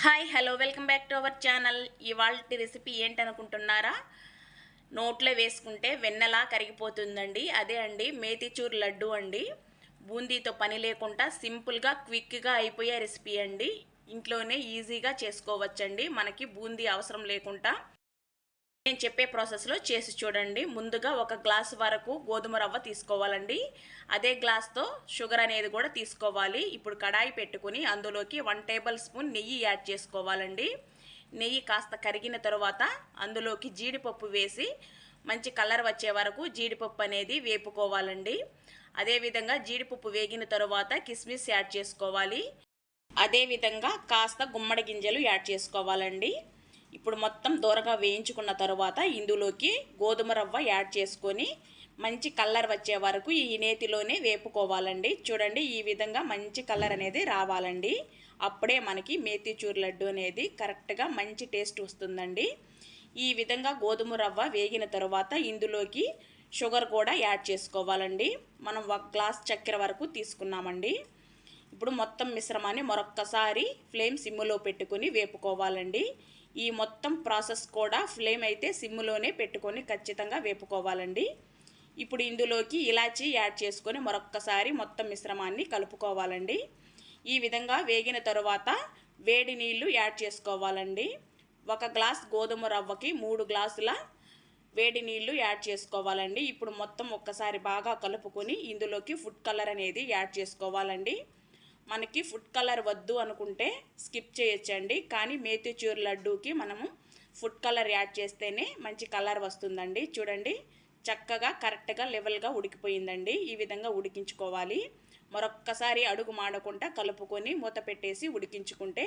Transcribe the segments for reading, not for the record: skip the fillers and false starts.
Hi hello welcome back to our channel. ఇవాల్టి recipe ఏంటనుకుంటున్నారా? నోట్లో వేసుకుంటే వెన్నలా కరిగిపోతుందండి. అదే అండి మేతిచూర్ లడ్డు అండి. బూందీతో పని లేకుండా సింపుల్గా క్విక్గా అయిపోయే రెసిపీ అండి. ఇంట్లోనే ఈజీగా చేసుకోవచ్చండి. మనకి బూందీ అవసరం లేకుండా నేను చెప్పే ప్రాసెస్లో చేసి చూడండి. ముందుగా ఒక గ్లాస్ వరకు గోధుమ రవ్వ తీసుకోవాలండి. అదే గ్లాస్తో షుగర్ అనేది కూడా తీసుకోవాలి. ఇప్పుడు కడాయి పెట్టుకుని అందులోకి 1 టేబుల్ స్పూన్ నెయ్యి యాడ్ చేసుకోవాలండి. నెయ్యి కాస్త కరిగిన తర్వాత అందులోకి జీడిపప్పు వేసి మంచి కలర్ వచ్చే వరకు జీడిపప్పు అనేది వేపుకోవాలండి. అదేవిధంగా జీడిపప్పు వేగిన తర్వాత కిస్మిస్ యాడ్ చేసుకోవాలి. అదేవిధంగా కాస్త గుమ్మడి గింజలు యాడ్ చేసుకోవాలండి. ఇప్పుడు మొత్తం దూరగా వేయించుకున్న తర్వాత ఇందులోకి గోధుమ రవ్వ యాడ్ చేసుకొని మంచి కలర్ వచ్చే వరకు ఈ నేతిలోనే వేపుకోవాలండి. చూడండి, ఈ విధంగా మంచి కలర్ అనేది రావాలండి. అప్పుడే మనకి మేతిచూర్ లడ్డు అనేది కరెక్ట్గా మంచి టేస్ట్ వస్తుందండి. ఈ విధంగా గోధుమ రవ్వ వేగిన తర్వాత ఇందులోకి షుగర్ కూడా యాడ్ చేసుకోవాలండి. మనం 1 గ్లాస్ చక్కెర వరకు తీసుకున్నామండి. ఇప్పుడు మొత్తం మిశ్రమాన్ని మరొక్కసారి ఫ్లేమ్ సిమ్ములో పెట్టుకుని వేపుకోవాలండి. ఈ మొత్తం ప్రాసెస్ కూడా ఫ్లేమ్ అయితే సిమ్ములోనే పెట్టుకొని ఖచ్చితంగా వేపుకోవాలండి. ఇప్పుడు ఇందులోకి ఇలాచీ యాడ్ చేసుకొని మరొక్కసారి మొత్తం మిశ్రమాన్ని కలుపుకోవాలండి. ఈ విధంగా వేగిన తరువాత వేడి నీళ్లు యాడ్ చేసుకోవాలండి. 1 గ్లాస్ గోధుమ రవ్వకి 3 గ్లాసుల వేడి నీళ్లు యాడ్ చేసుకోవాలండి. ఇప్పుడు మొత్తం ఒక్కసారి బాగా కలుపుకొని ఇందులోకి ఫుడ్ కలర్ అనేది యాడ్ చేసుకోవాలండి. మనకి ఫుడ్ కలర్ వద్దు అనుకుంటే స్కిప్ చేయొచ్చండి. కానీ మేతిచూర్ లడ్డూకి మనము ఫుడ్ కలర్ యాడ్ చేస్తేనే మంచి కలర్ వస్తుందండి. చూడండి, చక్కగా కరెక్ట్గా లెవెల్గా ఉడికిపోయిందండి. ఈ విధంగా ఉడికించుకోవాలి. మరొక్కసారి అడుగు మాడకుండా కలుపుకొని మూత పెట్టేసి ఉడికించుకుంటే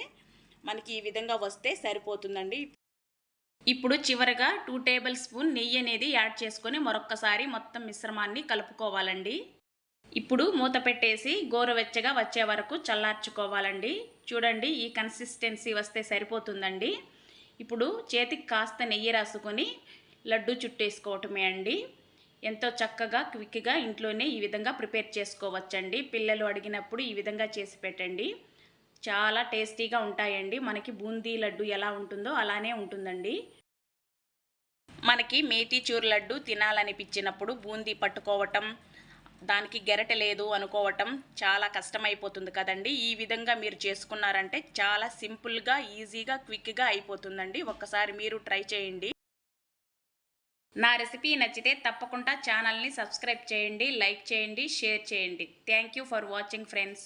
మనకి ఈ విధంగా వస్తే సరిపోతుందండి. ఇప్పుడు చివరగా 2 టేబుల్ స్పూన్ నెయ్యి అనేది యాడ్ చేసుకొని మరొక్కసారి మొత్తం మిశ్రమాన్ని కలుపుకోవాలండి. ఇప్పుడు మూత పెట్టేసి గోరువెచ్చగా వచ్చే వరకు చల్లార్చుకోవాలండి. చూడండి, ఈ కన్సిస్టెన్సీ వస్తే సరిపోతుందండి. ఇప్పుడు చేతికి కాస్త నెయ్యి రాసుకొని లడ్డు చుట్టేసుకోవటమే అండి. ఎంతో చక్కగా క్విక్గా ఇంట్లోనే ఈ విధంగా ప్రిపేర్ చేసుకోవచ్చండి. పిల్లలు అడిగినప్పుడు ఈ విధంగా చేసి పెట్టండి. చాలా టేస్టీగా ఉంటాయండి. మనకి బూందీ లడ్డు ఎలా ఉంటుందో అలానే ఉంటుందండి. మనకి మేతిచూర్ లడ్డు తినాలనిపించినప్పుడు బూందీ పట్టుకోవటం, దానికి గెరట లేదు అనుకోవటం చాలా కష్టమైపోతుంది కదండి. ఈ విధంగా మీరు చేసుకున్నారంటే చాలా సింపుల్గా, ఈజీగా, క్విక్గా అయిపోతుందండి. ఒక్కసారి మీరు ట్రై చేయండి. నా రెసిపీ నచ్చితే తప్పకుండా ఛానల్ని సబ్స్క్రైబ్ చేయండి, లైక్ చేయండి, షేర్ చేయండి. Thank you for watching friends.